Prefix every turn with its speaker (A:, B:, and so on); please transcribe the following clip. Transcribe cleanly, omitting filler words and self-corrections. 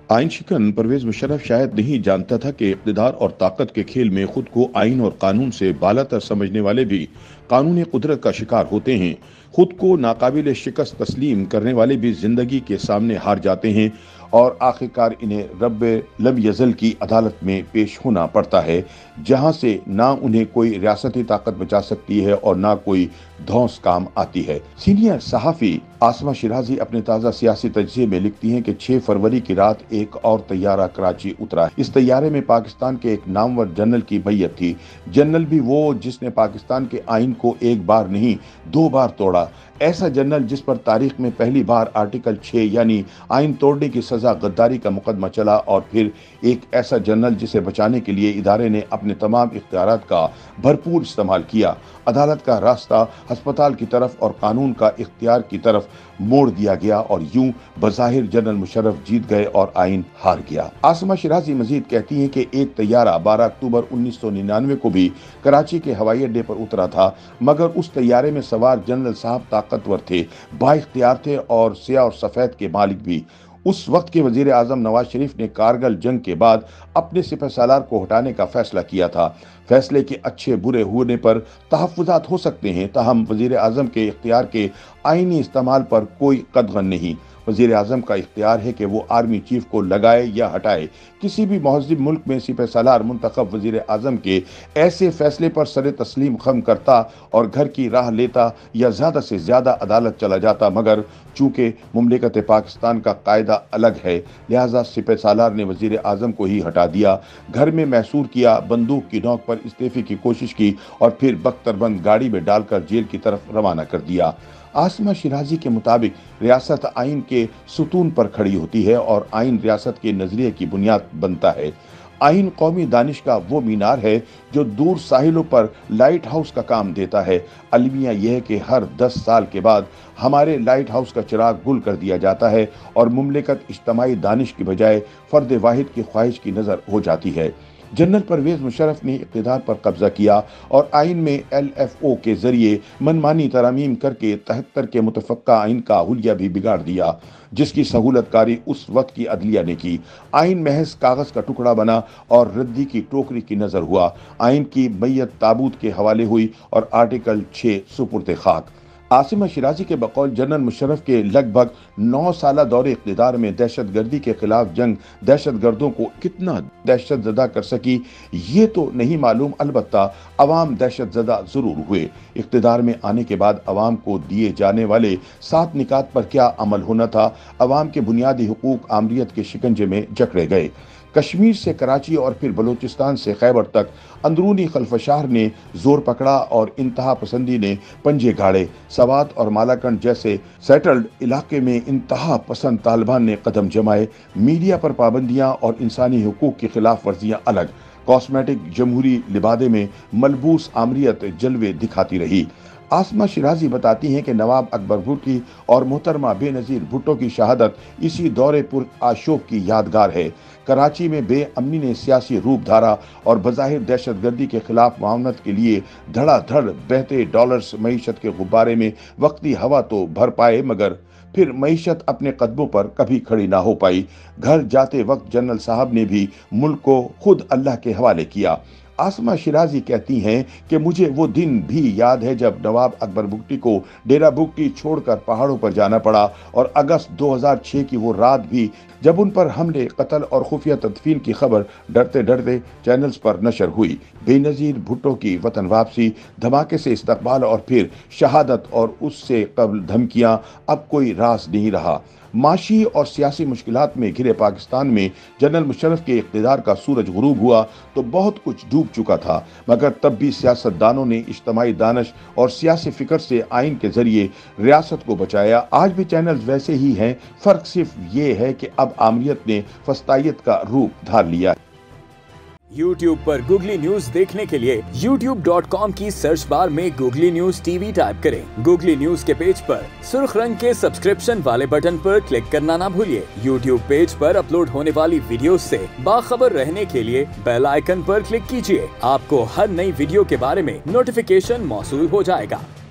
A: आइन शिकन परवेज मुशर्रफ शायद नहीं जानता था कि इक़्तिदार और ताकत के खेल में खुद को आइन और कानून से बालातर समझने वाले भी कानूनी कुदरत का शिकार होते हैं। खुद को नाकाबिल शिकस्त तस्लीम करने वाले भी जिंदगी के सामने हार जाते हैं और आखिरकार इन्हें रब लब यज़ल की अदालत में पेश होना पड़ता है, जहां से ना उन्हें कोई रियासती ताकत बचा सकती है और ना कोई धौंस काम आती है। सीनियर सहाफ़ी आसमा शिराजी अपने ताज़ा सियासी तज्ज़िये में लिखती हैं कि 6 फरवरी की रात एक और तैयारा कराची उतरा। इस तैयारे में पाकिस्तान के एक नामवर जनरल की मैयत थी। जनरल भी वो जिसने पाकिस्तान के आइन को एक बार नहीं 2 बार तोड़ा। ऐसा जनरल जिस पर तारीख में पहली बार आर्टिकल 6 यानी आइन तोड़ने की सजा गद्दारी का मुकदमा चला, और फिर एक ऐसा जनरल जिसे बचाने के लिए इदारे ने अपने तमाम इख्तियारात का भरपूर इस्तेमाल किया। अदालत का रास्ता अस्पताल की तरफ और कानून का इख्तियार की तरफ मोड़ दिया गया और यूं बज़ाहिर जनरल मुशर्रफ जीत गए और आइन हार गया। आसमा शिराजी मजीद कहती हैं कि एक तैयारा 12 अक्टूबर 1999 को भी कराची के हवाई अड्डे पर उतरा था, मगर उस तैयारे में सवार जनरल साहब ताकतवर थे, बाइख्तियार थे और सियाह और सफ़ेद के मालिक भी। उस वक्त के वजीर आजम नवाज शरीफ ने कारगिल जंग के बाद अपने सिपहसालार को हटाने का फैसला किया था। फैसले के अच्छे बुरे होने पर तहफ़्फ़ुज़ात हो सकते हैं, ताहम वजीर आजम के इख्तियार के आईनी इस्तेमाल पर कोई कदगन नहीं। वजीर आजम का इख्तियार है कि वो आर्मी चीफ को लगाए या हटाए। किसी भी महज़िब मुल्क में सिपहसालार मुंतखब वजीर आजम के ऐसे फैसले पर सर तस्लीम खम करता और घर की राह लेता या ज़्यादा से ज़्यादा अदालत चला जाता, मगर चूँकि मुमलिकत पाकिस्तान का कायदा अलग है, लिहाजा सिपहसालार ने वजीर आजम को ही हटा दिया। घर में मैसूर किया, बंदूक की नोक पर इस्तीफे की कोशिश की और फिर बख्तरबंद गाड़ी में डालकर जेल की तरफ रवाना कर दिया। आसमा शिराजी के मुताबिक रियासत आइन के सुतून पर खड़ी होती है और आइन रियासत के नजरिए की बुनियाद बनता है। आइन कौमी दानिश का वो मीनार है जो दूर साहिलों पर लाइट हाउस का काम देता है। अलमिया यह है कि हर 10 साल के बाद हमारे लाइट हाउस का चिराग गुल कर दिया जाता है और मुमलिकत इज्तमाई दानिश की बजाय फर्द वाहिद की ख्वाहिश की नज़र हो जाती है। जनरल परवेज मुशर्रफ ने इक़्तिदार पर कब्जा किया और आइन में LFO के जरिए मनमानी तरामीम करके 73 के मुतफ़क्का आइन का हुलिया भी बिगाड़ दिया, जिसकी सहूलतकारी उस वक्त की अदलिया ने की। आइन महज कागज़ का टुकड़ा बना और रद्दी की टोकरी की नज़र हुआ। आइन की मैयत ताबूत के हवाले हुई और आर्टिकल 6 सुपुर्द खाक। आसिमा शिराजी के बकौल जनरल मुशर्रफ के लगभग 9 साला दौरे इक़्तिदार में दहशतगर्दी के खिलाफ जंग दहशत गर्दों को कितना दहशत ज़दा कर सकी ये तो नहीं मालूम, अलबत्ता अवाम दहशत ज़दा ज़रूर हुए। इक़्तिदार में आने के बाद अवाम को दिए जाने वाले 7 निकात पर क्या अमल होना था, अवाम के बुनियादी हुकूक आमरीत के शिकंजे में जकड़े गए। कश्मीर से कराची और फिर बलूचिस्तान से खैबर तक अंदरूनी खलफशार ने जोर पकड़ा और इंतहा पसंदी ने पंजे गाड़े। सवात और मालाकंड जैसे सेटल्ड इलाके में इंतहा पसंद तालिबान ने कदम जमाए। मीडिया पर पाबंदियां और इंसानी हुकूक की खिलाफ वर्जियां अलग। कॉस्मेटिक जमहूरी लिबादे में मलबूस आमरीत जलवे दिखाती रही। आसमा शिराजी बताती हैं कि नवाब अकबर भुट्टी और मोहतरमा बेनज़ीर भुट्टो की शहादत इसी दौरे पुर आशोक की यादगार है। कराची में बेअमनी ने सियासी रूप धारा और बज़ाहिर दहशतगर्दी के खिलाफ मुआवनत के लिए धड़ाधड़ बहते डॉलर्स मईशत के गुब्बारे में वक्ती हवा तो भर पाए, मगर फिर मईशत अपने कदमों पर कभी खड़ी ना हो पाई। घर जाते वक्त जनरल साहब ने भी मुल्क को खुद अल्लाह के हवाले किया। आसमा शिराजी कहती हैं कि मुझे वो दिन भी याद है जब नवाब अकबर भुट्टी को डेरा भुट्टी छोड़कर पहाड़ों पर जाना पड़ा, और अगस्त 2006 की वो रात भी जब उन पर हमले, कत्ल और खुफिया तदफीन की खबर डरते डरते चैनल्स पर नशर हुई। बेनज़ीर भुट्टो की वतन वापसी, धमाके से इस्तकबाल और फिर शहादत और उससे कबल धमकियां, अब कोई राज नहीं रहा। माशी और सियासी मुश्किलात में घिरे पाकिस्तान में जनरल मुशर्रफ के इक़्तिदार का सूरज गुरूब हुआ तो बहुत कुछ डूब चुका था, मगर तब भी सियासतदानों ने इज्तमाई दानिश और सियासी फिक्र से आइन के जरिए रियासत को बचाया। आज भी चैनल्स वैसे ही हैं, फ़र्क सिर्फ ये है कि अब आमरीत ने फस्तायत का रूप धार लिया।
B: YouTube पर गूगली न्यूज देखने के लिए youtube.com की सर्च बार में गूगली न्यूज TV टाइप करें। गूगली न्यूज के पेज पर सुर्ख रंग के सब्सक्रिप्शन वाले बटन पर क्लिक करना ना भूलिए। YouTube पेज पर अपलोड होने वाली वीडियोस से बाखबर रहने के लिए बेल आइकन पर क्लिक कीजिए। आपको हर नई वीडियो के बारे में नोटिफिकेशन मौसूल हो जाएगा।